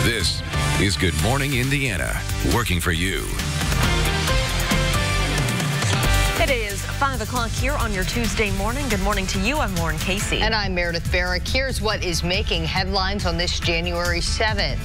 This is Good Morning Indiana, working for you. It is 5 o'clock here on your Tuesday morning. Good morning to you. I'm Lauren Casey. And I'm Meredith Barrick. Here's what is making headlines on this January 7th.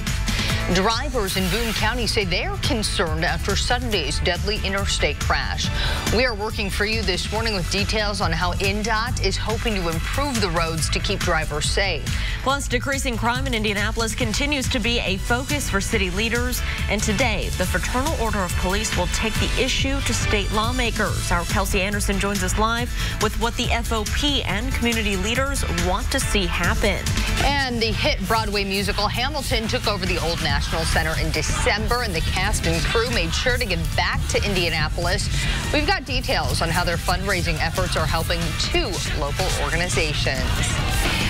Drivers in Boone County say they're concerned after Sunday's deadly interstate crash. We are working for you this morning with details on how INDOT is hoping to improve the roads to keep drivers safe. Plus, decreasing crime in Indianapolis continues to be a focus for city leaders. And today, the Fraternal Order of Police will take the issue to state lawmakers. Our Kelsey Anderson joins us live with what the FOP and community leaders want to see happen. And the hit Broadway musical Hamilton took over the Old National Center in December, and the cast and crew made sure to get back to Indianapolis. We've got details on how their fundraising efforts are helping 2 local organizations.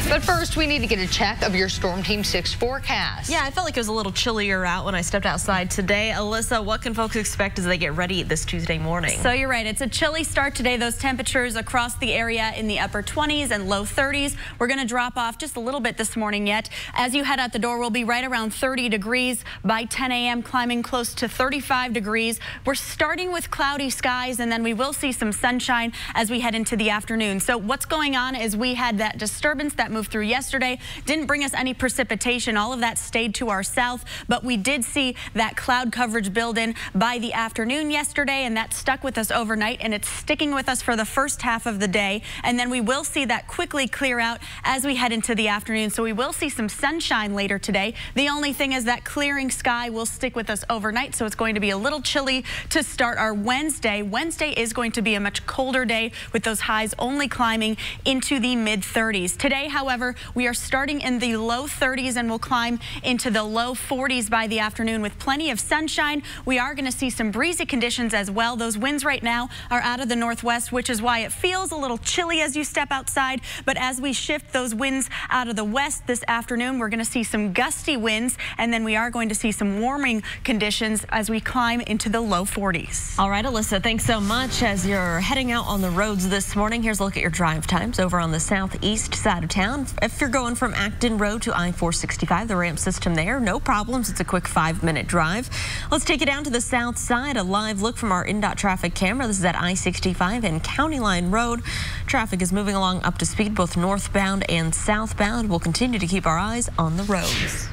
But first, we need to get a check of your Storm Team 6 forecast. Yeah, I felt like it was a little chillier out when I stepped outside today. Alyssa, what can folks expect as they get ready this Tuesday morning? So you're right. It's a chilly start today. Those temperatures across the area in the upper 20s and low 30s. We're going to drop off just a little bit this morning yet. As you head out the door, we'll be right around 30 degrees by 10 a.m., climbing close to 35 degrees. We're starting with cloudy skies, and then we will see some sunshine as we head into the afternoon. So what's going on is we had that disturbance that moved through yesterday. Didn't bring us any precipitation. All of that stayed to our south, but we did see that cloud coverage build in by the afternoon yesterday, and that stuck with us overnight, and it's sticking with us for the first half of the day. And then we will see that quickly clear out as we head into the afternoon. So we will see some sunshine later today. The only thing is that clearing sky will stick with us overnight, so it's going to be a little chilly to start our Wednesday. Wednesday is going to be a much colder day with those highs only climbing into the mid-30s. Today, however, we are starting in the low 30s and will climb into the low 40s by the afternoon with plenty of sunshine. We are going to see some breezy conditions as well. Those winds right now are out of the northwest, which is why it feels a little chilly as you step outside. But as we shift those winds out of the west this afternoon, we're going to see some gusty winds, and then we are going to see some warming conditions as we climb into the low 40s. All right, Alyssa, thanks so much. As you're heading out on the roads this morning, here's a look at your drive times over on the southeast side of town. If you're going from Acton Road to I-465, the ramp system there, no problems. It's a quick 5-minute drive. Let's take it down to the south side. A live look from our INDOT traffic camera. This is at I-65 and County Line Road. Traffic is moving along up to speed, both northbound and southbound. We'll continue to keep our eyes on the roads.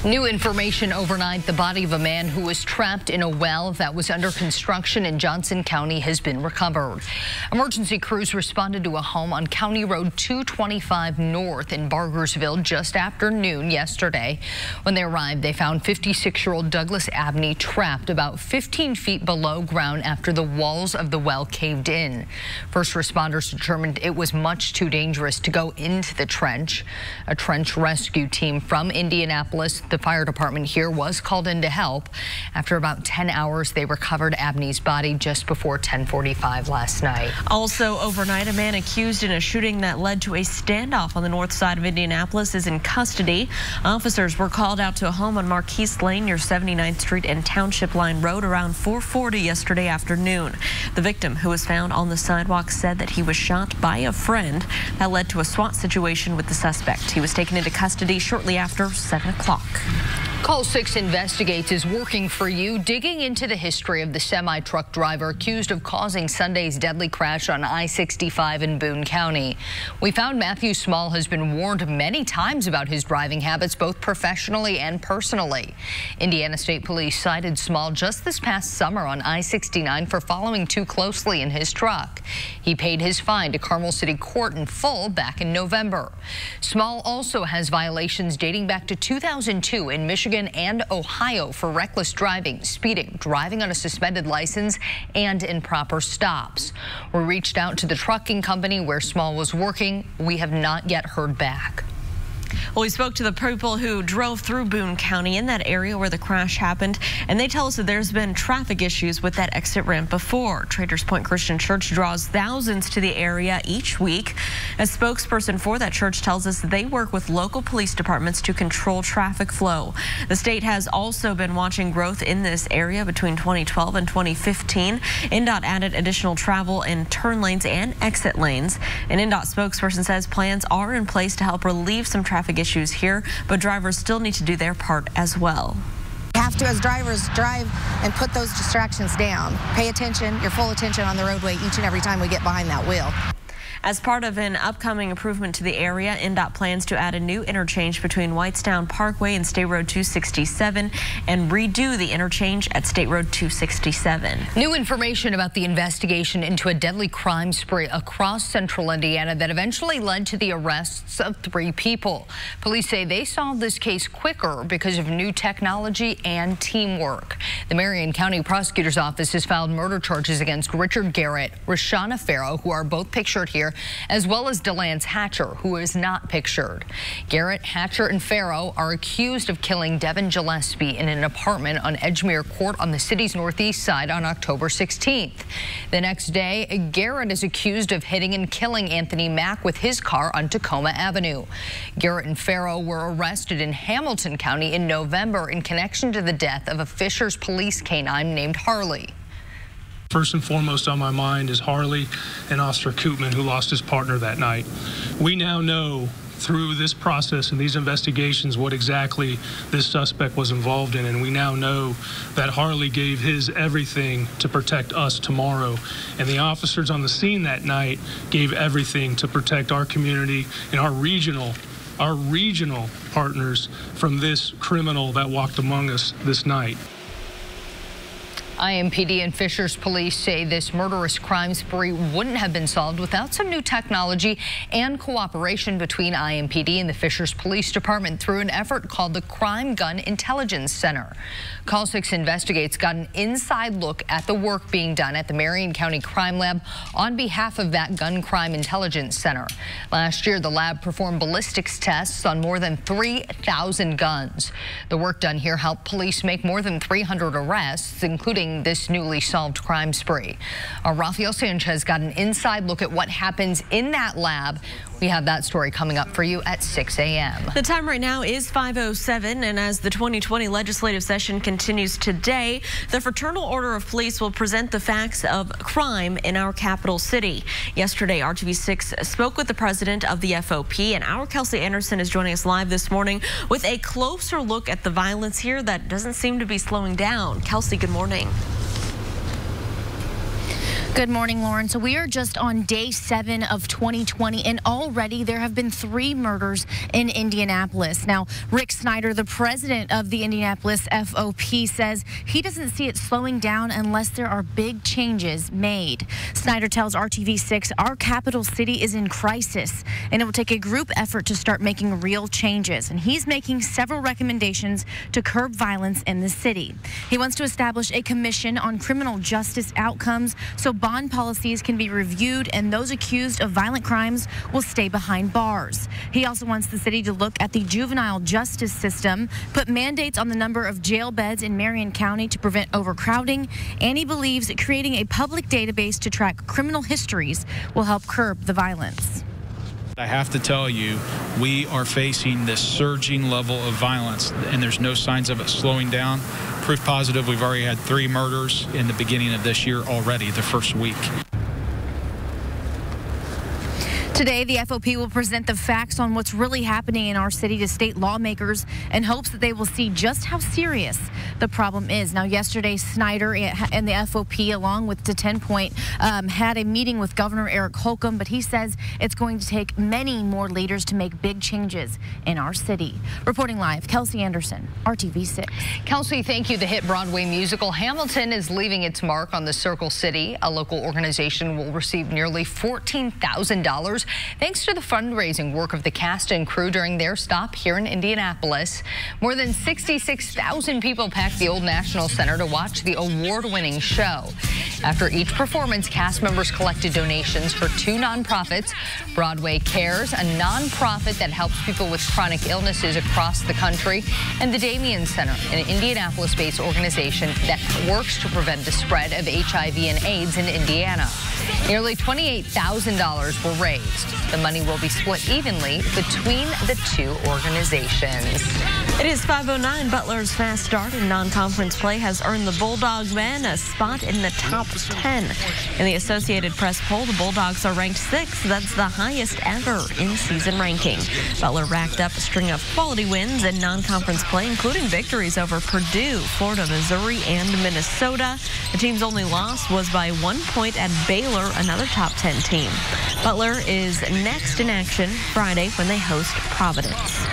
New information overnight. The body of a man who was trapped in a well that was under construction in Johnson County has been recovered. Emergency crews responded to a home on County Road 225 North in Bargersville just after noon yesterday. When they arrived, they found 56-year-old Douglas Abney trapped about 15 feet below ground after the walls of the well caved in. First responders determined it was much too dangerous to go into the trench. A trench rescue team from Indianapolis, the fire department here, was called in to help. After about 10 hours, they recovered Abney's body just before 10:45 last night. Also overnight, a man accused in a shooting that led to a standoff on the north side of Indianapolis is in custody. Officers were called out to a home on Marquise Lane near 79th Street and Township Line Road around 4:40 yesterday afternoon. The victim, who was found on the sidewalk, said that he was shot by a friend. That led to a SWAT situation with the suspect. He was taken into custody shortly after 7 o'clock. Call 6 Investigates is working for you, digging into the history of the semi-truck driver accused of causing Sunday's deadly crash on I-65 in Boone County. We found Matthew Small has been warned many times about his driving habits, both professionally and personally. Indiana State Police cited Small just this past summer on I-69 for following too closely in his truck. He paid his fine to Carmel City Court in full back in November. Small also has violations dating back to 2002 in Michigan and Ohio for reckless driving, speeding, driving on a suspended license, and improper stops. We reached out to the trucking company where Small was working. We have not yet heard back. Well, we spoke to the people who drove through Boone County in that area where the crash happened, and they tell us that there's been traffic issues with that exit ramp before. Traders Point Christian Church draws thousands to the area each week. A spokesperson for that church tells us they work with local police departments to control traffic flow. The state has also been watching growth in this area between 2012 and 2015. INDOT added additional travel and turn lanes and exit lanes. An INDOT spokesperson says plans are in place to help relieve some traffic traffic issues here, but drivers still need to do their part as well. You have to, as drivers, drive and put those distractions down. Pay attention, your full attention on the roadway each and every time we get behind that wheel. As part of an upcoming improvement to the area, NDOT plans to add a new interchange between Whitestown Parkway and State Road 267 and redo the interchange at State Road 267. New information about the investigation into a deadly crime spree across central Indiana that eventually led to the arrests of 3 people. Police say they solved this case quicker because of new technology and teamwork. The Marion County Prosecutor's Office has filed murder charges against Richard Garrett, Rashana Farrow, who are both pictured here, as well as DeLance Hatcher, who is not pictured. Garrett, Hatcher, and Farrow are accused of killing Devin Gillespie in an apartment on Edgemere Court on the city's northeast side on October 16th. The next day, Garrett is accused of hitting and killing Anthony Mack with his car on Tacoma Avenue. Garrett and Farrow were arrested in Hamilton County in November in connection to the death of a Fishers police canine named Harley. First and foremost on my mind is Harley and Officer Koopman, who lost his partner that night. We now know through this process and these investigations what exactly this suspect was involved in, and we now know that Harley gave his everything to protect us tomorrow, and the officers on the scene that night gave everything to protect our community and our regional partners from this criminal that walked among us this night. IMPD and Fishers police say this murderous crime spree wouldn't have been solved without some new technology and cooperation between IMPD and the Fishers Police Department through an effort called the Crime Gun Intelligence Center. Call 6 Investigates got an inside look at the work being done at the Marion County Crime Lab on behalf of that Gun Crime Intelligence Center. Last year, the lab performed ballistics tests on more than 3,000 guns. The work done here helped police make more than 300 arrests, including this newly solved crime spree. Rafael Sanchez got an inside look at what happens in that lab. We have that story coming up for you at 6 a.m. The time right now is 5:07, and as the 2020 legislative session continues today, the Fraternal Order of Police will present the facts of crime in our capital city. Yesterday, RTV6 spoke with the president of the FOP, and our Kelsey Anderson is joining us live this morning with a closer look at the violence here that doesn't seem to be slowing down. Kelsey, good morning. Good morning, Lauren. So we are just on day 7 of 2020, and already there have been 3 murders in Indianapolis. Now, Rick Snyder, the president of the Indianapolis FOP, says he doesn't see it slowing down unless there are big changes made. Snyder tells RTV6 our capital city is in crisis, and it will take a group effort to start making real changes. And he's making several recommendations to curb violence in the city. He wants to establish a commission on criminal justice outcomes so bond policies can be reviewed and those accused of violent crimes will stay behind bars. He also wants the city to look at the juvenile justice system, put mandates on the number of jail beds in Marion County to prevent overcrowding, and he believes creating a public database to track criminal histories will help curb the violence. I have to tell you, we are facing this surging level of violence, and there's no signs of it slowing down. Proof positive, we've already had 3 murders in the beginning of this year already, the first week. Today, the FOP will present the facts on what's really happening in our city to state lawmakers in hopes that they will see just how serious the problem is. Now, yesterday, Snyder and the FOP, along with the 10 Point, had a meeting with Governor Eric Holcomb, but he says it's going to take many more leaders to make big changes in our city. Reporting live, Kelsey Anderson, RTV6. Kelsey, thank you. The hit Broadway musical Hamilton is leaving its mark on the Circle City. A local organization will receive nearly $14,000 thanks to the fundraising work of the cast and crew during their stop here in Indianapolis. More than 66,000 people packed the Old National Center to watch the award-winning show. After each performance, cast members collected donations for 2 nonprofits. Broadway Cares, a nonprofit that helps people with chronic illnesses across the country, and the Damien Center, an Indianapolis-based organization that works to prevent the spread of HIV and AIDS in Indiana. Nearly $28,000 were raised. The money will be split evenly between the two organizations. It is 5:09. Butler's fast start in non-conference play has earned the Bulldog men a spot in the top 10. In the Associated Press poll, the Bulldogs are ranked 6th. That's the highest ever in season ranking. Butler racked up a string of quality wins in non-conference play, including victories over Purdue, Florida, Missouri, and Minnesota. The team's only loss was by 1 point at Baylor, another top 10 team. Butler is next in action Friday when they host Providence.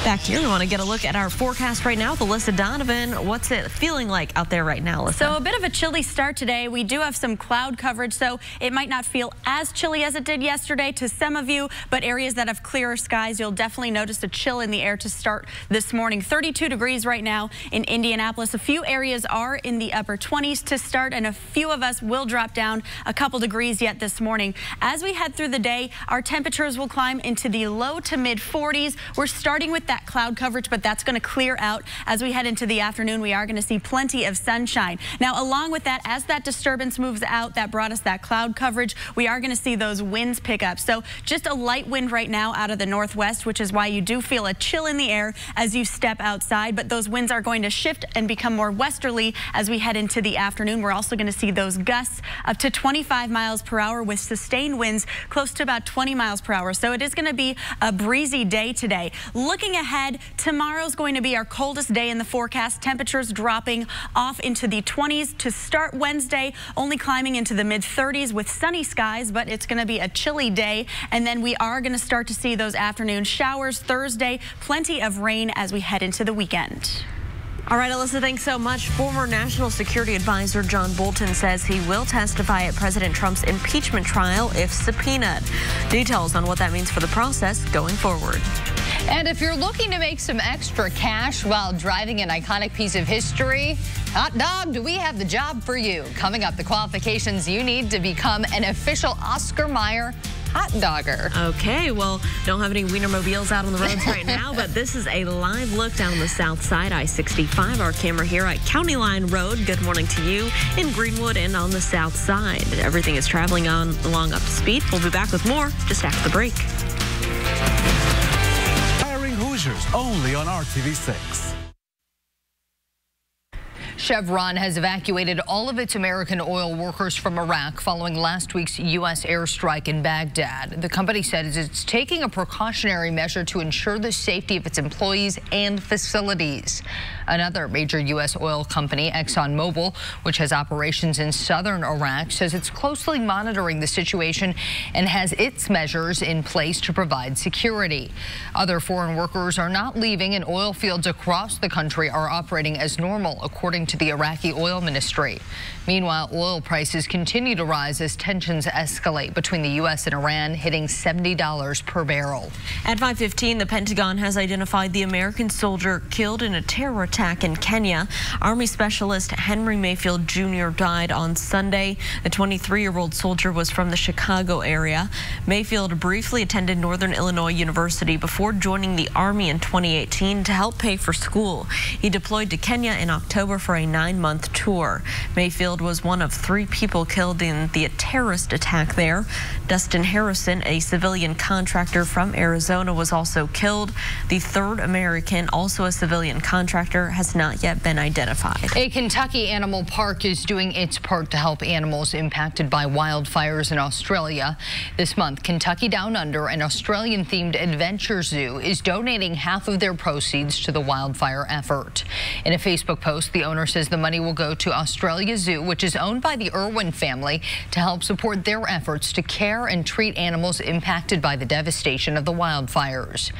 Back here, we want to get a look at our forecast right now with Alyssa Donovan. What's it feeling like out there right now, Alyssa? So a bit of a chilly start today. We do have some cloud coverage, so it might not feel as chilly as it did yesterday to some of you, but areas that have clearer skies, you'll definitely notice a chill in the air to start this morning. 32 degrees right now in Indianapolis. A few areas are in the upper 20s to start, and a few of us will drop down a couple degrees yet this morning. As we head through the day, our temperatures will climb into the low to mid 40s. We're starting with that cloud coverage, but that's going to clear out as we head into the afternoon. We are going to see plenty of sunshine. Now, along with that, as that disturbance moves out that brought us that cloud coverage, we are going to see those winds pick up. So just a light wind right now out of the northwest, which is why you do feel a chill in the air as you step outside. But those winds are going to shift and become more westerly as we head into the afternoon. We're also going to see those gusts up to 25 miles per hour with sustained winds close to about 20 miles per hour. So it is going to be a breezy day today. Looking ahead, tomorrow's going to be our coldest day in the forecast. Temperatures dropping off into the 20s to start Wednesday, only climbing into the mid 30s with sunny skies, but it's going to be a chilly day. And then we are going to start to see those afternoon showers Thursday, plenty of rain as we head into the weekend. All right, Alyssa, thanks so much. Former National Security Advisor John Bolton says he will testify at President Trump's impeachment trial if subpoenaed. Details on what that means for the process going forward. And if you're looking to make some extra cash while driving an iconic piece of history, hot dog, do we have the job for you? Coming up, the qualifications you need to become an official Oscar Mayer hot dogger. Okay, well, don't have any Wienermobiles out on the roads right now, but this is a live look down the south side, I-65. Our camera here at County Line Road. Good morning to you in Greenwood and on the south side. Everything is traveling along up to speed. We'll be back with more just after the break. Hiring Hoosiers only on RTV6. Chevron has evacuated all of its American oil workers from Iraq following last week's U.S. airstrike in Baghdad. The company said it's taking a precautionary measure to ensure the safety of its employees and facilities. Another major U.S. oil company, ExxonMobil, which has operations in southern Iraq, says it's closely monitoring the situation and has its measures in place to provide security. Other foreign workers are not leaving, and oil fields across the country are operating as normal, according to the Iraqi oil ministry. Meanwhile, oil prices continue to rise as tensions escalate between the U.S. and Iran, hitting $70 per barrel. At 5:15, the Pentagon has identified the American soldier killed in a terror attack in Kenya. Army Specialist Henry Mayfield Jr. died on Sunday. The 23-year-old soldier was from the Chicago area. Mayfield briefly attended Northern Illinois University before joining the Army in 2018 to help pay for school. He deployed to Kenya in October for a 9-month tour. Mayfield was one of 3 people killed in the terrorist attack there. Dustin Harrison, a civilian contractor from Arizona, was also killed. The 3rd American, also a civilian contractor, has not yet been identified. A Kentucky animal park is doing its part to help animals impacted by wildfires in Australia. This month, Kentucky Down Under, an Australian-themed adventure zoo, is donating half of their proceeds to the wildfire effort. In a Facebook post, the owner says the money will go to Australia Zoo, which is owned by the Irwin family, to help support their efforts to care and treat animals impacted by the devastation of the wildfires.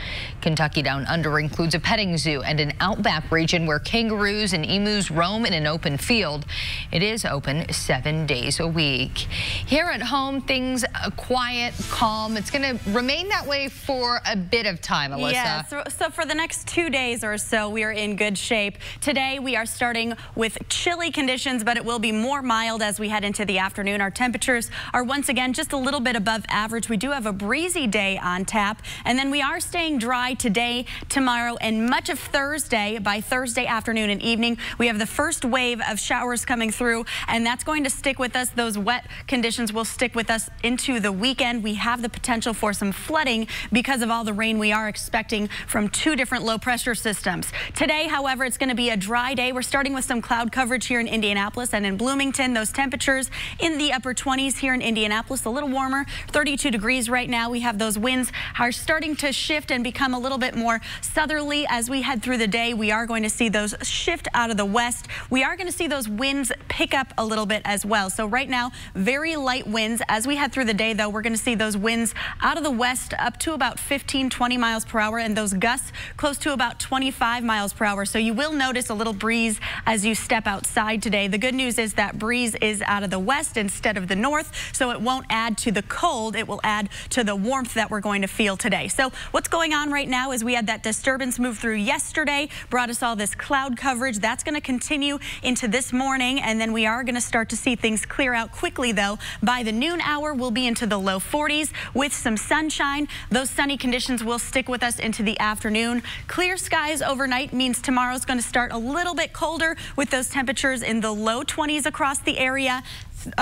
Kentucky Down Under includes a petting zoo and an outback region where kangaroos and emus roam in an open field. It is open 7 days a week. Here at home, things are quiet, calm. It's going to remain that way for a bit of time, Alyssa. Yeah, so for the next 2 days or so, we are in good shape. Today, we are starting with chilly conditions, but it will be more mild as we head into the afternoon. Our temperatures are once again just a little bit above average. We do have a breezy day on tap, and then we are staying dry today, tomorrow, and much of Thursday. By Thursday afternoon and evening, we have the first wave of showers coming through, and that's going to stick with us. Those wet conditions will stick with us into the weekend. We have the potential for some flooding because of all the rain we are expecting from 2 different low pressure systems. Today, however, it's going to be a dry day. We're starting with some cloud coverage here in Indianapolis and in Bloomington. Those temperatures in the upper 20s here in Indianapolis, a little warmer, 32 degrees right now. We have those winds are starting to shift and become a little bit more southerly as we head through the day. We are going to see those shift out of the west. We are going to see those winds pick up a little bit as well. So right now, very light winds. As we head through the day, though, we're going to see those winds out of the west up to about 15, 20 miles per hour, and those gusts close to about 25 miles per hour. So you will notice a little breeze as you step outside today. The good news is that breeze is out of the west instead of the north, so it won't add to the cold. It will add to the warmth that we're going to feel today. So what's going on right now is we had that disturbance move through yesterday, brought us all this cloud coverage. That's going to continue into this morning, and then we are going to start to see things clear out quickly, though. By the noon hour, we'll be into the low 40s with some sunshine. Those sunny conditions will stick with us into the afternoon. Clear skies overnight means tomorrow's going to start a little bit colder with those temperatures in the low 20s across the area.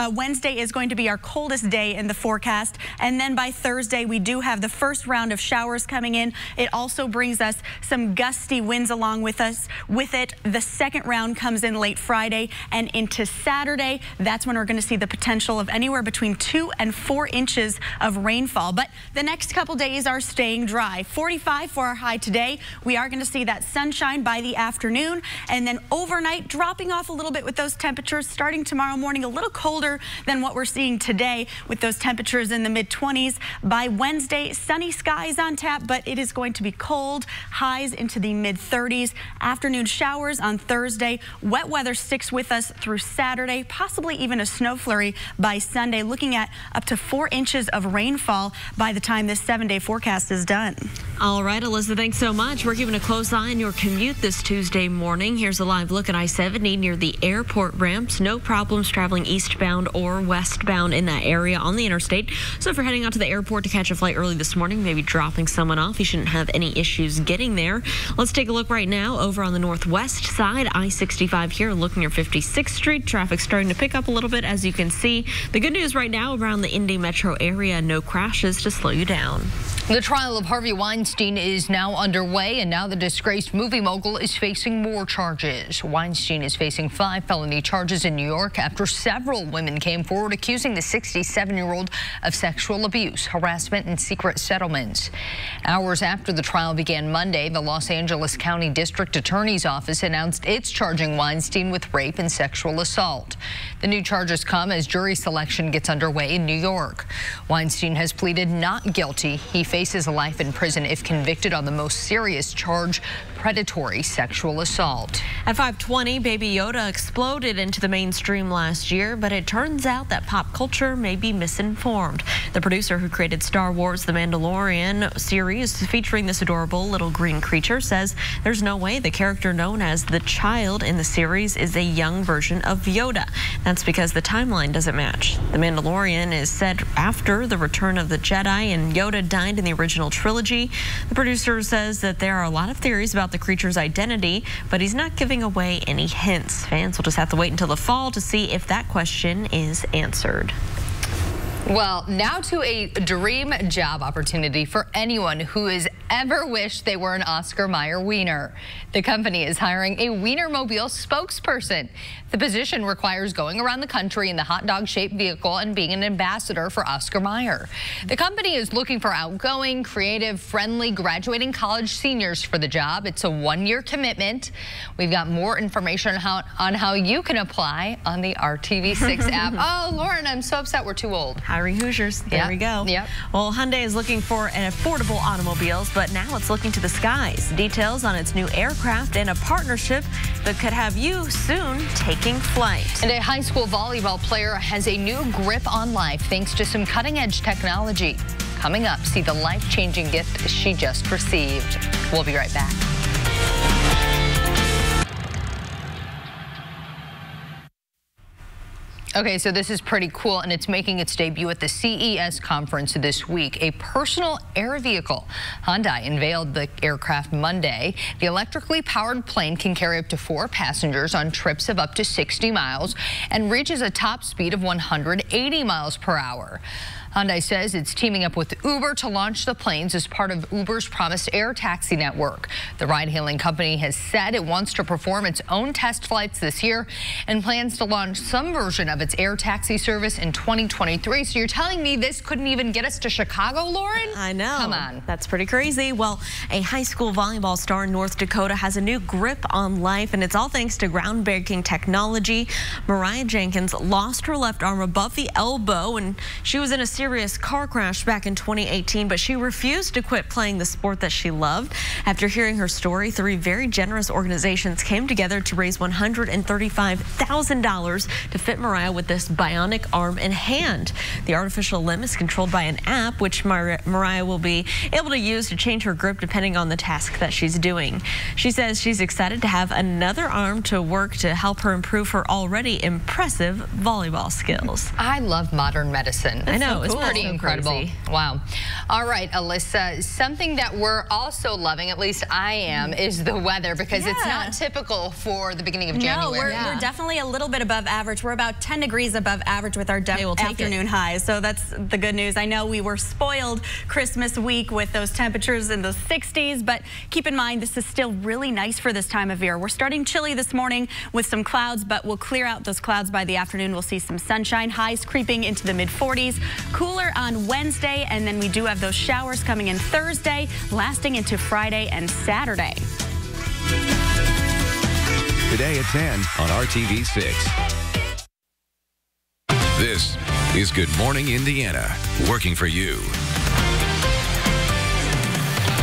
Wednesday is going to be our coldest day in the forecast, and then by Thursday we do have the first round of showers coming in. It also brings us some gusty winds along with us. With it, the second round comes in late Friday and into Saturday. That's when we're going to see the potential of anywhere between 2 and 4 inches of rainfall. But the next couple days are staying dry. 45 for our high today. We are going to see that sunshine by the afternoon, and then overnight dropping off a little bit with those temperatures starting tomorrow morning, a little colder than what we're seeing today with those temperatures in the mid-20s. By Wednesday, sunny skies on tap, but it is going to be cold. Highs into the mid-30s. Afternoon showers on Thursday. Wet weather sticks with us through Saturday, possibly even a snow flurry by Sunday, looking at up to 4 inches of rainfall by the time this 7-day forecast is done. All right, Elizabeth, thanks so much. We're keeping a close eye on your commute this Tuesday morning. Here's a live look at I-70 near the airport ramps. No problems traveling eastbound or westbound in that area on the interstate. So if you're heading out to the airport to catch a flight early this morning, maybe dropping someone off, you shouldn't have any issues getting there. Let's take a look right now over on the northwest side. I-65 here looking at 56th Street. Traffic starting to pick up a little bit, as you can see. The good news right now around the Indy metro area, no crashes to slow you down. The trial of Harvey Weinstein is now underway, and now the disgraced movie mogul is facing more charges. Weinstein is facing 5 felony charges in New York after several women came forward accusing the 67-year-old of sexual abuse, harassment, and secret settlements. Hours after the trial began Monday, the Los Angeles County District Attorney's Office announced it's charging Weinstein with rape and sexual assault. The new charges come as jury selection gets underway in New York. Weinstein has pleaded not guilty. He faces life in prison if convicted on the most serious charge, predatory sexual assault. At 5:20, Baby Yoda exploded into the mainstream last year, but it turns out that pop culture may be misinformed. The producer who created Star Wars The Mandalorian series featuring this adorable little green creature says there's no way the character known as the child in the series is a young version of Yoda. That's because the timeline doesn't match. The Mandalorian is set after the Return of the Jedi, and Yoda died in the original trilogy. The producer says that there are a lot of theories about the creature's identity, but he's not giving away any hints. Fans will just have to wait until the fall to see if that question is answered. Well, now to a dream job opportunity for anyone who has ever wished they were an Oscar Mayer wiener. The company is hiring a Wienermobile spokesperson. The position requires going around the country in the hot dog-shaped vehicle and being an ambassador for Oscar Mayer. The company is looking for outgoing, creative, friendly, graduating college seniors for the job. It's a 1-year commitment. We've got more information on how you can apply on the RTV6 app. Oh, Lauren, I'm so upset we're too old. Hiring Hoosiers. There we go. Yep. Well, Hyundai is looking for an affordable automobiles, but now it's looking to the skies. Details on its new aircraft and a partnership that could have you soon taking flight. And a high school volleyball player has a new grip on life thanks to some cutting-edge technology. Coming up, see the life-changing gift she just received. We'll be right back. Okay, so this is pretty cool, and it's making its debut at the CES conference this week. A personal air vehicle. Hyundai unveiled the aircraft Monday. The electrically powered plane can carry up to 4 passengers on trips of up to 60 miles and reaches a top speed of 180 miles per hour. Hyundai says it's teaming up with Uber to launch the planes as part of Uber's promised air taxi network. The ride-hailing company has said it wants to perform its own test flights this year and plans to launch some version of its air taxi service in 2023. So you're telling me this couldn't even get us to Chicago, Lauren? I know. Come on. That's pretty crazy. Well, a high school volleyball star in North Dakota has a new grip on life, and it's all thanks to groundbreaking technology. Mariah Jenkins lost her left arm above the elbow, and she was in a serious car crash back in 2018, but she refused to quit playing the sport that she loved. After hearing her story, 3 very generous organizations came together to raise $135,000 to fit Mariah with this bionic arm and hand. The artificial limb is controlled by an app, which Mariah will be able to use to change her grip depending on the task that she's doing. She says she's excited to have another arm to work to help her improve her already impressive volleyball skills. I love modern medicine. I know. It's pretty So incredible. crazy. Wow. All right, Alyssa, something that we're also loving, at least I am, is the weather, because it's not typical for the beginning of January. No, we're definitely a little bit above average. We're about 10 degrees above average with our afternoon highs, so that's the good news. I know we were spoiled Christmas week with those temperatures in the 60s, but keep in mind this is still really nice for this time of year. We're starting chilly this morning with some clouds, but we'll clear out those clouds by the afternoon. We'll see some sunshine, highs creeping into the mid-40s. Cooler on Wednesday, and then we do have those showers coming in Thursday, lasting into Friday and Saturday. Today at 10 on RTV6. This is Good Morning Indiana, working for you.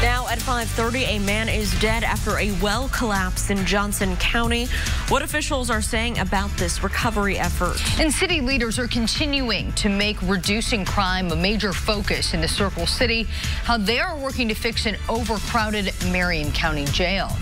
Now at 5:30, a man is dead after a well collapsed in Johnson County. What officials are saying about this recovery effort? And city leaders are continuing to make reducing crime a major focus in the Circle City, how they are working to fix an overcrowded Marion County jail.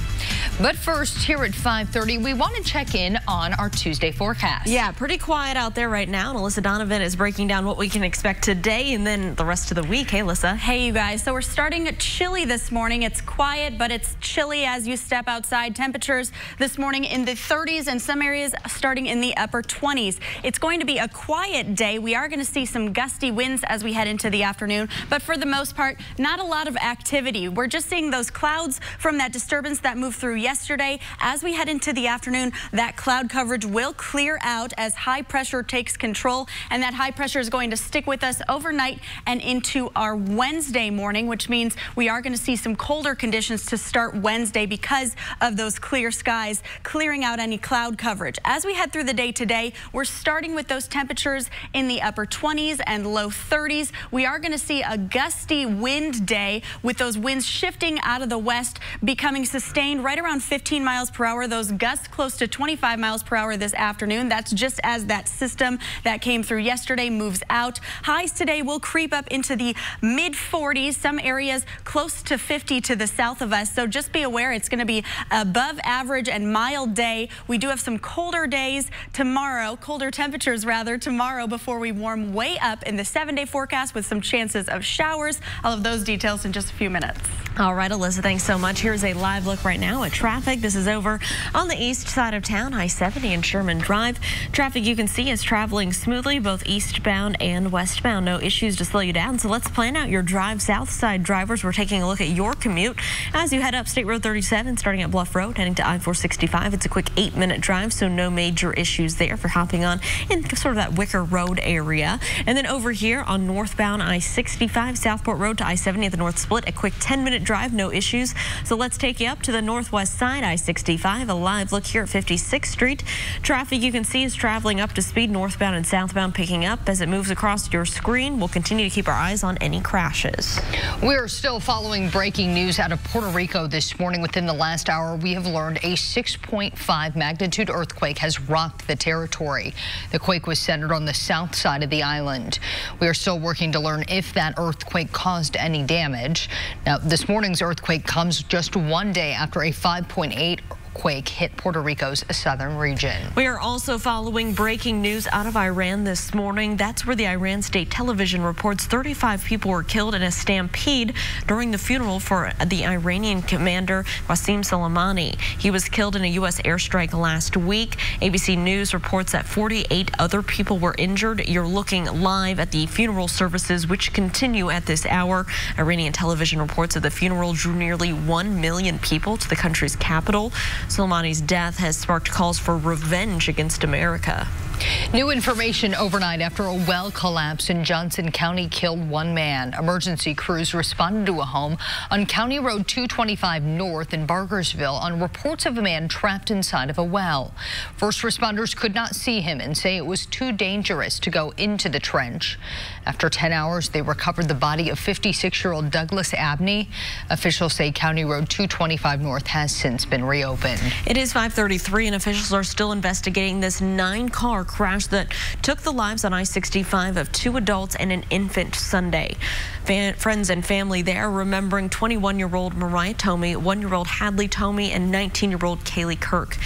But first, here at 5:30, we want to check in on our Tuesday forecast. Yeah, pretty quiet out there right now. And Alyssa Donovan is breaking down what we can expect today and then the rest of the week. Hey, Alyssa. Hey, you guys. So we're starting chilly this morning. It's quiet, but it's chilly as you step outside. Temperatures this morning in the 30s and some areas starting in the upper 20s. It's going to be a quiet day. We are going to see some gusty winds as we head into the afternoon, but for the most part, not a lot of activity. We're just seeing those clouds from that disturbance that moved through yesterday. As we head into the afternoon, that cloud coverage will clear out as high pressure takes control, and that high pressure is going to stick with us overnight and into our Wednesday morning, which means we are going to see some colder conditions to start Wednesday because of those clear skies clearing out any cloud coverage. As we head through the day today, we're starting with those temperatures in the upper 20s and low 30s. We are going to see a gusty wind day with those winds shifting out of the west, becoming sustained right around 15 miles per hour. Those gusts close to 25 miles per hour this afternoon. That's just as that system that came through yesterday moves out. Highs today will creep up into the mid 40s. Some areas close to 50 to the south of us. So just be aware it's going to be above average and mild day. We do have some colder days tomorrow, colder temperatures rather tomorrow before we warm way up in the 7-day forecast with some chances of showers. I'll have those details in just a few minutes. All right, Alyssa, thanks so much. Here's a live look right now at traffic. This is over on the east side of town, I-70 and Sherman Drive. Traffic you can see is traveling smoothly, both eastbound and westbound. No issues to slow you down. So let's plan out your drive. South side drivers, we're taking a look at your commute as you head up State Road 37, starting at Bluff Road, heading to I-465. It's a quick 8-minute drive, so no major issues there for hopping on in sort of that Wicker Road area. And then over here on northbound I-65, Southport Road to I-70 at the North Split, a quick 10-minute drive, no issues. So let's take you up to the northwest side, I-65, a live look here at 56th Street. Traffic you can see is traveling up to speed northbound and southbound, picking up as it moves across your screen. We'll continue to keep our eyes on any crashes. We're still following breaking news out of Puerto Rico this morning. Within the last hour, we have learned a 6.5 magnitude earthquake has rocked the territory. The quake was centered on the south side of the island. We are still working to learn if that earthquake caused any damage. Now, this morning's earthquake comes just one day after a 5.8 quake hit Puerto Rico's southern region. We are also following breaking news out of Iran this morning. That's where the Iran state television reports 35 people were killed in a stampede during the funeral for the Iranian commander Qasem Soleimani. He was killed in a U.S. airstrike last week. ABC News reports that 48 other people were injured. You're looking live at the funeral services, which continue at this hour. Iranian television reports that the funeral drew nearly 1 million people to the country's capital. Soleimani's death has sparked calls for revenge against America. New information overnight after a well collapse in Johnson County killed one man. Emergency crews responded to a home on County Road 225 North in Bargersville on reports of a man trapped inside of a well. First responders could not see him and say it was too dangerous to go into the trench. After 10 hours, they recovered the body of 56-year-old Douglas Abney. Officials say County Road 225 North has since been reopened. It is 5:33 and officials are still investigating this 9-car crash that took the lives on I-65 of 2 adults and an infant Sunday. Friends and family there remembering 21-year-old Mariah Tomei, 1-year-old Hadley Tomei, and 19-year-old Kaylee Kirk.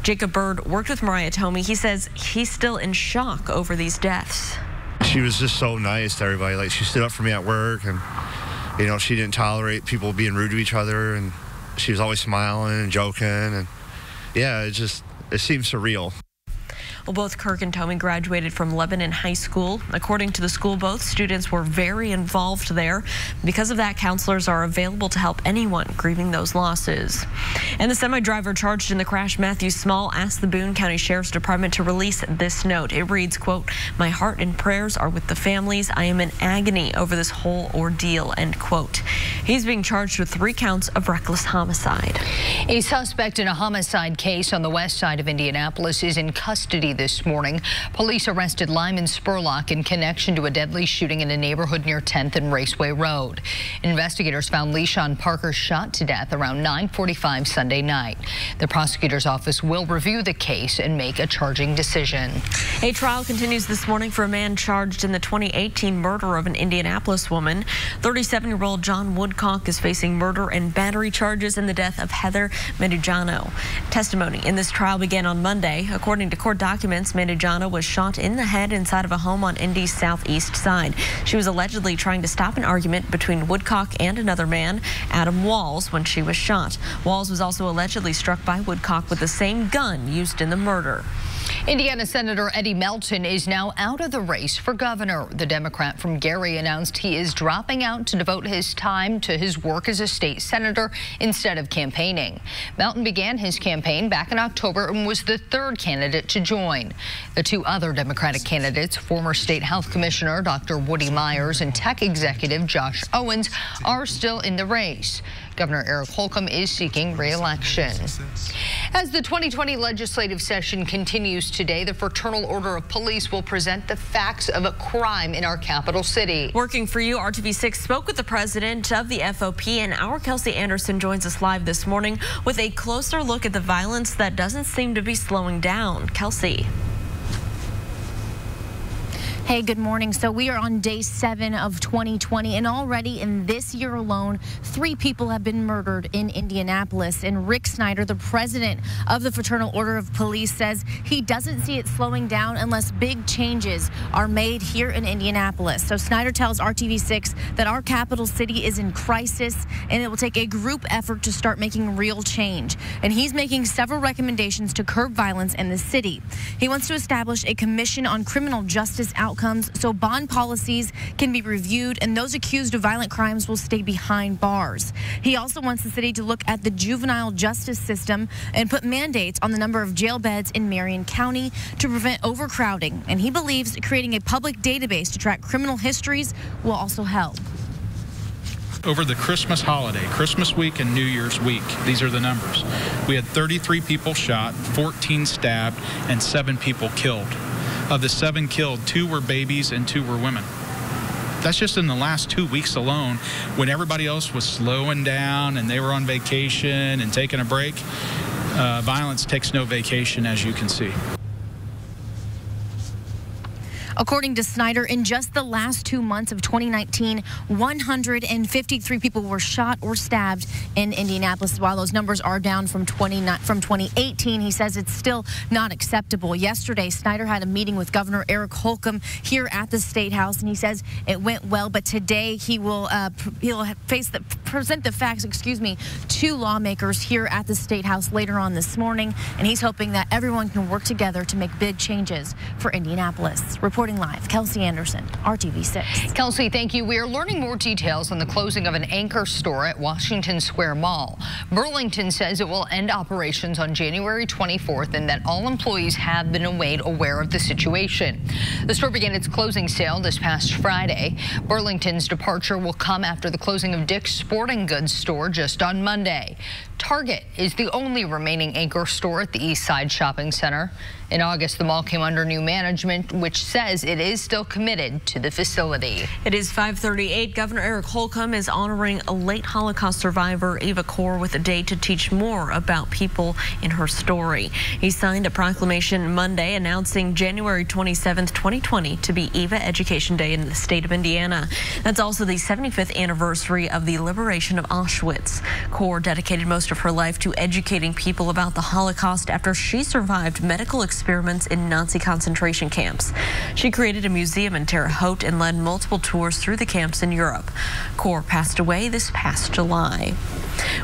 Jacob Bird worked with Mariah Tomei. He says he's still in shock over these deaths. She was just so nice to everybody. Like, she stood up for me at work, and you know, she didn't tolerate people being rude to each other, and she was always smiling and joking, and yeah, it seems surreal. Well, both Kirk and Tomei graduated from Lebanon High School. According to the school, both students were very involved there. Because of that, counselors are available to help anyone grieving those losses. And the semi-driver charged in the crash, Matthew Small, asked the Boone County Sheriff's Department to release this note. It reads, quote, "My heart and prayers are with the families. I am in agony over this whole ordeal," end quote. He's being charged with 3 counts of reckless homicide. A suspect in a homicide case on the west side of Indianapolis is in custody this morning. Police arrested Lyman Spurlock in connection to a deadly shooting in a neighborhood near 10th and Raceway Road. Investigators found LeSean Parker shot to death around 9:45 Sunday night. The prosecutor's office will review the case and make a charging decision. A trial continues this morning for a man charged in the 2018 murder of an Indianapolis woman. 37-year-old John Woodcock is facing murder and battery charges in the death of Heather Medujano. Testimony in this trial began on Monday. According to court documents, Medujano was shot in the head inside of a home on Indy's southeast side. She was allegedly trying to stop an argument between Woodcock and another man, Adam Walls, when she was shot. Walls was also allegedly struck by Woodcock with the same gun used in the murder. Indiana Senator Eddie Melton is now out of the race for governor. The Democrat from Gary announced he is dropping out to devote his time to his work as a state senator instead of campaigning. Melton began his campaign back in October and was the 3rd candidate to join. The 2 other Democratic candidates, former state health commissioner Dr. Woody Myers and tech executive Josh Owens, are still in the race. Governor Eric Holcomb is seeking re-election. As the 2020 legislative session continues today, the Fraternal Order of Police will present the facts of a crime in our capital city. Working for you, RTV6 spoke with the president of the FOP, and our Kelsey Anderson joins us live this morning with a closer look at the violence that doesn't seem to be slowing down. Kelsey. Hey, good morning. So we are on day 7 of 2020, and already in this year alone, 3 people have been murdered in Indianapolis. And Rick Snyder, the president of the Fraternal Order of Police, says he doesn't see it slowing down unless big changes are made here in Indianapolis. So Snyder tells RTV6 that our capital city is in crisis, and it will take a group effort to start making real change. And he's making several recommendations to curb violence in the city. He wants to establish a commission on criminal justice outcomes so bond policies can be reviewed and those accused of violent crimes will stay behind bars. He also wants the city to look at the juvenile justice system and put mandates on the number of jail beds in Marion County to prevent overcrowding. And he believes creating a public database to track criminal histories will also help. Over the Christmas holiday, Christmas week and New Year's week, these are the numbers. We had 33 people shot, 14 stabbed, and 7 people killed. Of the 7 killed, 2 were babies and 2 were women. That's just in the last 2 weeks alone, when everybody else was slowing down and they were on vacation and taking a break. Violence takes no vacation, as you can see. According to Snyder, in just the last 2 months of 2019, 153 people were shot or stabbed in Indianapolis. While those numbers are down from 2018, he says it's still not acceptable. Yesterday, Snyder had a meeting with Governor Eric Holcomb here at the State House, and he says it went well. But today he will present the facts, to lawmakers here at the State House later on this morning, and he's hoping that everyone can work together to make big changes for Indianapolis. Reporting live, Kelsey Anderson, RTV6. Kelsey, thank you. We are learning more details on the closing of an anchor store at Washington Square Mall. Burlington says it will end operations on January 24th and that all employees have been made aware of the situation. The store began its closing sale this past Friday. Burlington's departure will come after the closing of Dick's Sporting Goods store just on Monday. Target is the only remaining anchor store at the East Side Shopping Center. In August, the mall came under new management, which says it is still committed to the facility. It is 5:38. Governor Eric Holcomb is honoring a late Holocaust survivor, Eva Kor, with a day to teach more about people in her story. He signed a proclamation Monday announcing January 27th, 2020 to be Eva Education Day in the state of Indiana. That's also the 75th anniversary of the liberation of Auschwitz. Kor dedicated most of her life to educating people about the Holocaust after she survived medical experiments in Nazi concentration camps. She created a museum in Terre Haute and led multiple tours through the camps in Europe. Kor passed away this past July.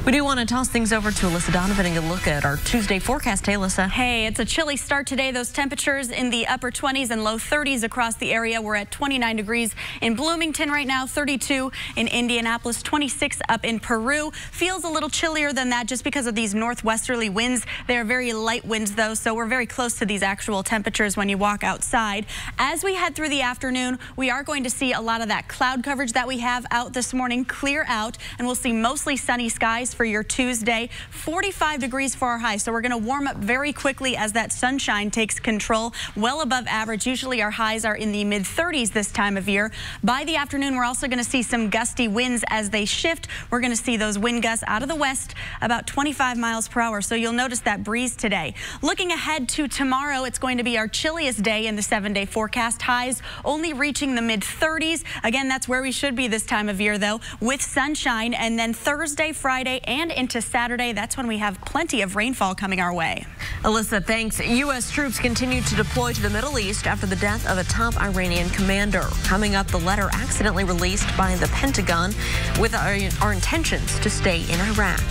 We do want to toss things over to Alyssa Donovan and a look at our Tuesday forecast. Hey, Alyssa. Hey, it's a chilly start today. Those temperatures in the upper 20s and low 30s across the area. We're at 29 degrees in Bloomington right now, 32 in Indianapolis, 26 up in Peru. Feels a little chillier than that just because of these northwesterly winds. They're very light winds, though, so we're very close to these actual temperatures when you walk outside. As we head through the afternoon, we are going to see a lot of that cloud coverage that we have out this morning clear out, and we'll see mostly sunny skies for your Tuesday. 45 degrees for our high, so we're going to warm up very quickly as that sunshine takes control. Well above average. Usually our highs are in the mid-30s this time of year. By the afternoon, we're also going to see some gusty winds as they shift. We're going to see those wind gusts out of the west about 25 miles per hour, so you'll notice that breeze today. Looking ahead to tomorrow, it's going to be our chilliest day in the 7-day forecast. Highs only reaching the mid-30s. Again, that's where we should be this time of year, though, with sunshine. And then Thursday, Friday, and into Saturday, that's when we have plenty of rainfall coming our way. Alyssa, thanks. U.S. troops continue to deploy to the Middle East after the death of a top Iranian commander. Coming up, the letter accidentally released by the Pentagon with our intentions to stay in Iraq.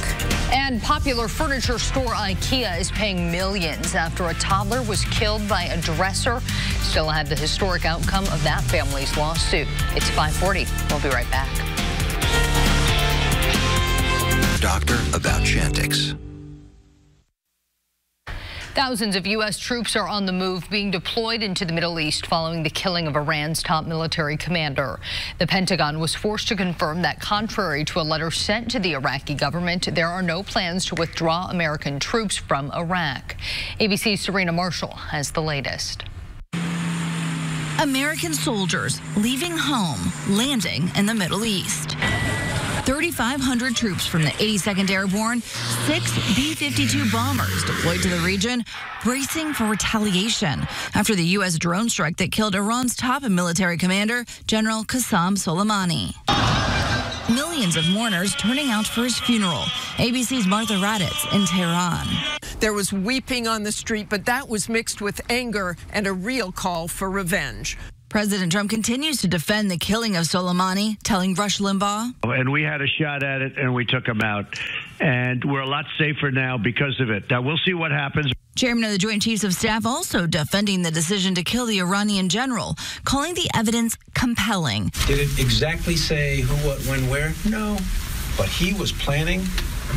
And popular furniture store IKEA is paying millions after a toddler was killed by a dresser. Still ahead, the historic outcome of that family's lawsuit. It's 5:40. We'll be right back. Doctor about Chantix. Thousands of U.S. troops are on the move, being deployed into the Middle East following the killing of Iran's top military commander. The Pentagon was forced to confirm that, contrary to a letter sent to the Iraqi government, there are no plans to withdraw American troops from Iraq. ABC's Serena Marshall has the latest. American soldiers leaving home, landing in the Middle East. 3,500 troops from the 82nd Airborne, 6 B-52 bombers deployed to the region, bracing for retaliation after the U.S. drone strike that killed Iran's top military commander, General Qasem Soleimani. Millions of mourners turning out for his funeral. ABC's Martha Raddatz in Tehran. There was weeping on the street, but that was mixed with anger and a real call for revenge. President Trump continues to defend the killing of Soleimani, telling Rush Limbaugh. And we had a shot at it, and we took him out. And we're a lot safer now because of it. Now, we'll see what happens. Chairman of the Joint Chiefs of Staff also defending the decision to kill the Iranian general, calling the evidence compelling. Did it exactly say who, what, when, where? No. But he was planning,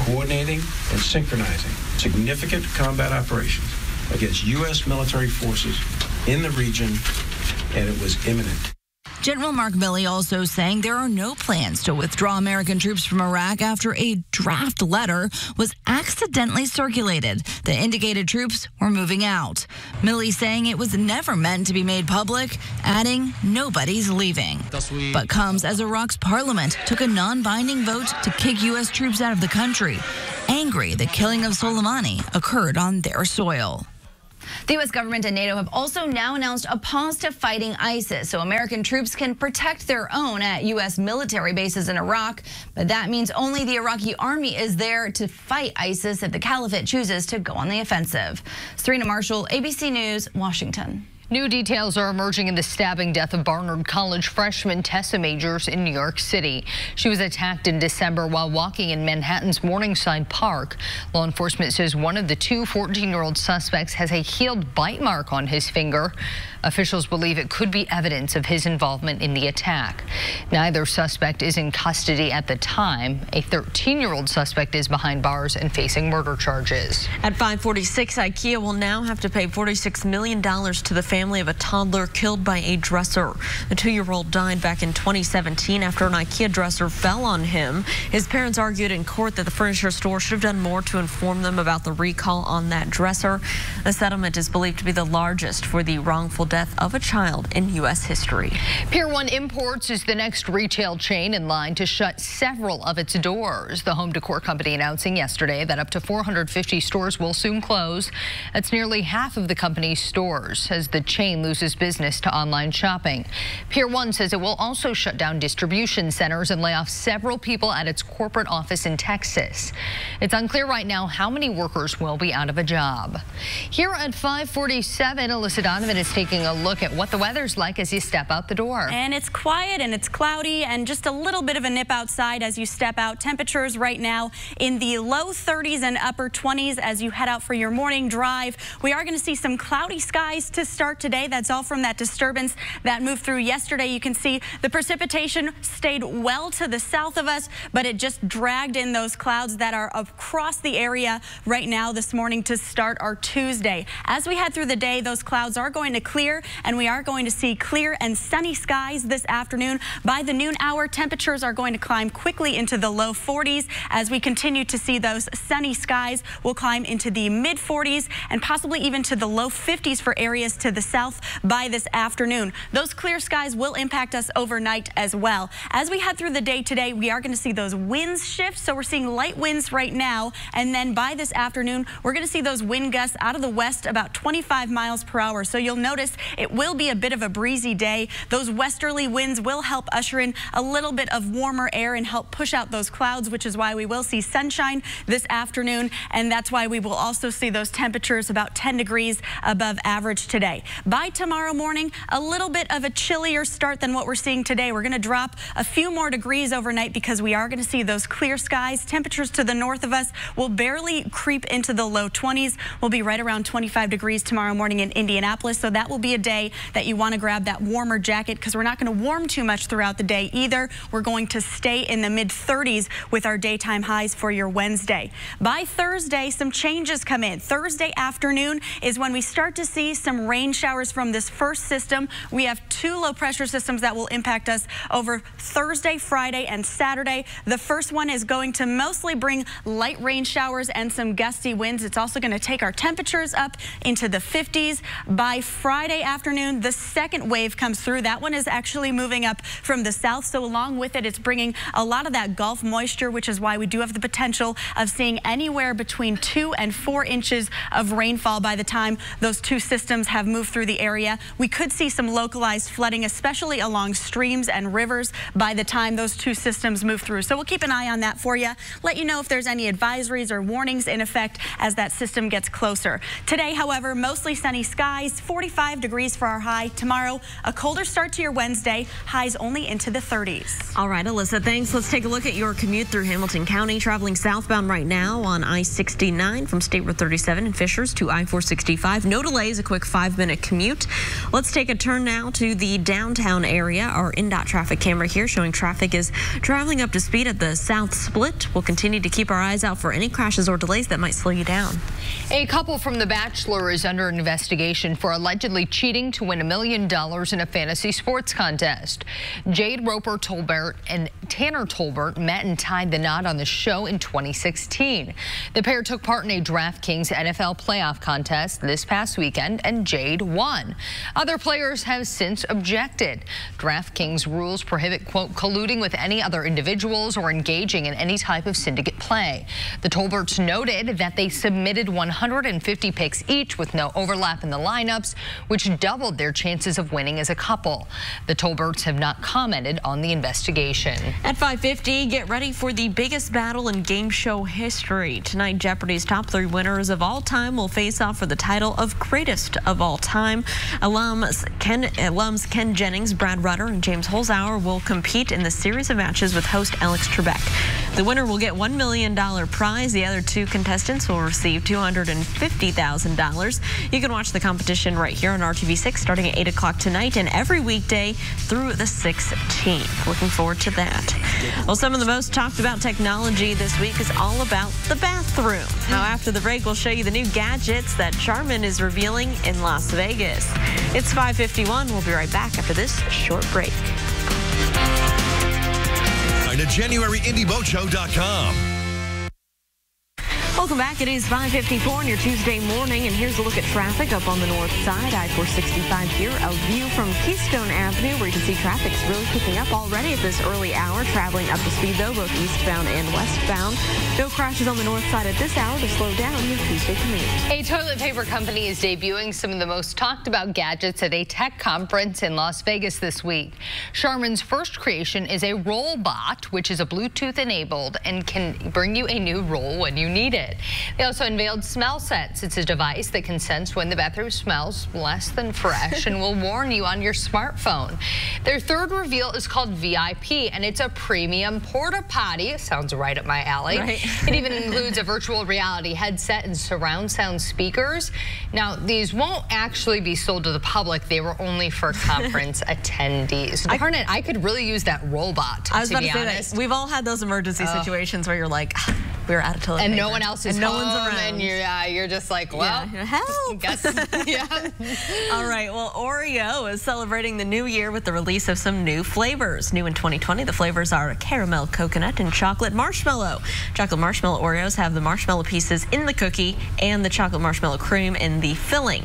coordinating, and synchronizing significant combat operations against U.S. military forces in the region, and it was imminent. General Mark Milley also saying there are no plans to withdraw American troops from Iraq after a draft letter was accidentally circulated that indicated troops were moving out. Milley saying it was never meant to be made public, adding nobody's leaving. But comes as Iraq's parliament took a non-binding vote to kick U.S. troops out of the country, angry the killing of Soleimani occurred on their soil. The U.S. government and NATO have also now announced a pause to fighting ISIS, so American troops can protect their own at U.S. military bases in Iraq. But that means only the Iraqi army is there to fight ISIS if the caliphate chooses to go on the offensive. Serena Marshall, ABC News, Washington. New details are emerging in the stabbing death of Barnard College freshman Tessa Majors in New York City. She was attacked in December while walking in Manhattan's Morningside Park. Law enforcement says one of the two 14-year-old suspects has a healed bite mark on his finger. Officials believe it could be evidence of his involvement in the attack. Neither suspect is in custody at the time. A 13-year-old suspect is behind bars and facing murder charges. At 5:46, IKEA will now have to pay $46 million to the family of a toddler killed by a dresser. The 2-year-old died back in 2017 after an IKEA dresser fell on him. His parents argued in court that the furniture store should have done more to inform them about the recall on that dresser. The settlement is believed to be the largest for the wrongful death of a child in U.S. history. Pier 1 Imports is the next retail chain in line to shut several of its doors. The home decor company announcing yesterday that up to 450 stores will soon close. That's nearly half of the company's stores as the chain loses business to online shopping. Pier 1 says it will also shut down distribution centers and lay off several people at its corporate office in Texas. It's unclear right now how many workers will be out of a job. Here at 5:47, Alyssa Donovan is taking a look at what the weather's like as you step out the door. And it's quiet and it's cloudy and just a little bit of a nip outside as you step out. Temperatures right now in the low 30s and upper 20s as you head out for your morning drive. We are going to see some cloudy skies to start today. That's all from that disturbance that moved through yesterday. You can see the precipitation stayed well to the south of us, but it just dragged in those clouds that are across the area right now this morning to start our Tuesday. As we head through the day, those clouds are going to clear and we are going to see clear and sunny skies this afternoon. By the noon hour, temperatures are going to climb quickly into the low 40s. As we continue to see those sunny skies, will climb into the mid 40s and possibly even to the low 50s for areas to the south by this afternoon. Those clear skies will impact us overnight as well. As we head through the day today, we are going to see those winds shift. So we're seeing light winds right now. And then by this afternoon, we're going to see those wind gusts out of the west about 25 miles per hour. So you'll notice it will be a bit of a breezy day. Those westerly winds will help usher in a little bit of warmer air and help push out those clouds, which is why we will see sunshine this afternoon. And that's why we will also see those temperatures about 10 degrees above average today. By tomorrow morning, a little bit of a chillier start than what we're seeing today. We're going to drop a few more degrees overnight because we are going to see those clear skies. Temperatures to the north of us will barely creep into the low 20s. We'll be right around 25 degrees tomorrow morning in Indianapolis. So that will be a day that you want to grab that warmer jacket because we're not going to warm too much throughout the day either. We're going to stay in the mid 30s with our daytime highs for your Wednesday. By Thursday, some changes come in. Thursday afternoon is when we start to see some rain showers from this first system. We have two low pressure systems that will impact us over Thursday, Friday, and Saturday. The first one is going to mostly bring light rain showers and some gusty winds. It's also going to take our temperatures up into the 50s. By Friday afternoon, the second wave comes through. That one is actually moving up from the south. So along with it, it's bringing a lot of that Gulf moisture, which is why we do have the potential of seeing anywhere between 2 and 4 inches of rainfall by the time those two systems have moved through the area. We could see some localized flooding, especially along streams and rivers by the time those two systems move through. So we'll keep an eye on that for you. Let you know if there's any advisories or warnings in effect as that system gets closer. Today, however, mostly sunny skies, 45 degrees for our high. Tomorrow, a colder start to your Wednesday, highs only into the 30s. All right, Alyssa, thanks. Let's take a look at your commute through Hamilton County. Traveling southbound right now on I-69 from State Road 37 in Fishers to I-465. No delays, a quick 5-minute commute. Let's take a turn now to the downtown area. Our INDOT traffic camera here showing traffic is traveling up to speed at the South Split. We'll continue to keep our eyes out for any crashes or delays that might slow you down. A couple from The Bachelor is under investigation for allegedly cheating to win $1 million in a fantasy sports contest. Jade Roper Tolbert and Tanner Tolbert met and tied the knot on the show in 2016. The pair took part in a DraftKings NFL playoff contest this past weekend, and Jade won. Other players have since objected. DraftKings rules prohibit, quote, colluding with any other individuals or engaging in any type of syndicate play. The Tolberts noted that they submitted 150 picks each with no overlap in the lineups, which doubled their chances of winning as a couple. The Tolberts have not commented on the investigation. At 5:50, get ready for the biggest battle in game show history. Tonight, Jeopardy's top 3 winners of all time will face off for the title of greatest of all time. Alums Ken Jennings, Brad Rutter, and James Holzhauer will compete in the series of matches with host Alex Trebek. The winner will get $1 million prize. The other 2 contestants will receive $250,000. You can watch the competition right here on RTV6 starting at 8 o'clock tonight and every weekday through the 16th. Looking forward to that. Well, some of the most talked about technology this week is all about the bathroom. Now, after the break, we'll show you the new gadgets that Charmin is revealing in Las Vegas. It's 5:51. We'll be right back after this short break. To JanuaryIndyBoatShow.com. Welcome back. It is 5:54 on your Tuesday morning, and here's a look at traffic up on the north side. I-465 here, a view from Keystone Avenue where you can see traffic's really picking up already at this early hour. Traveling up to speed, though, both eastbound and westbound. No crashes on the north side at this hour to slow down your Tuesday commute. A toilet paper company is debuting some of the most talked about gadgets at a tech conference in Las Vegas this week. Charmin's first creation is a Rollbot, which is a Bluetooth enabled and can bring you a new roll when you need it. They also unveiled Smell Sense. It's a device that can sense when the bathroom smells less than fresh and will warn you on your smartphone. Their third reveal is called VIP, and it's a premium porta potty. Sounds right up my alley. Right. It even includes a virtual reality headset and surround sound speakers. Now, these won't actually be sold to the public. They were only for conference attendees. Darn it, I could really use that Robot, I was to about be to say honest. that. We've all had those emergency situations where you're like, we're out of toilet and paper. No one else is and no home, one's around. and you're just like, well, yeah. Help. Guess, yeah. All right, well, Oreo is celebrating the new year with the release of some new flavors. New in 2020, the flavors are caramel, coconut, and chocolate marshmallow. Chocolate marshmallow Oreos have the marshmallow pieces in the cookie and the chocolate marshmallow cream in the filling.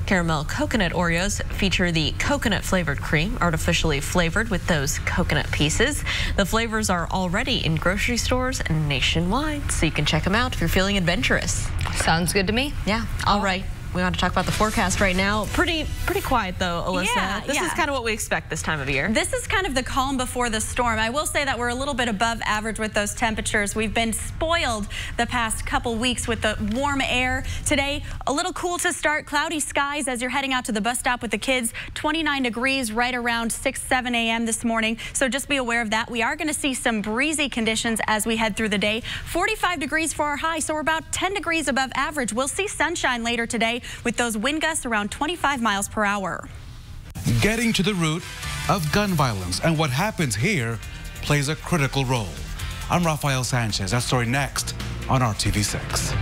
Caramel coconut Oreos feature the coconut flavored cream, artificially flavored with those coconut pieces. The flavors are already in grocery stores and nationwide, so you can check them out if you're feeling adventurous. Sounds good to me. Yeah. All right. We want to talk about the forecast right now. Pretty quiet, though, Alyssa. Yeah, this is kind of what we expect this time of year. This is kind of the calm before the storm. I will say that we're a little bit above average with those temperatures. We've been spoiled the past couple weeks with the warm air. Today, a little cool to start. Cloudy skies as you're heading out to the bus stop with the kids. 29 degrees right around 7 a.m. this morning. So just be aware of that. We are going to see some breezy conditions as we head through the day. 45 degrees for our high, so we're about 10 degrees above average. We'll see sunshine later today with those wind gusts around 25 miles per hour. Getting to the root of gun violence and what happens here plays a critical role. I'm Rafael Sanchez. That story next on RTV6.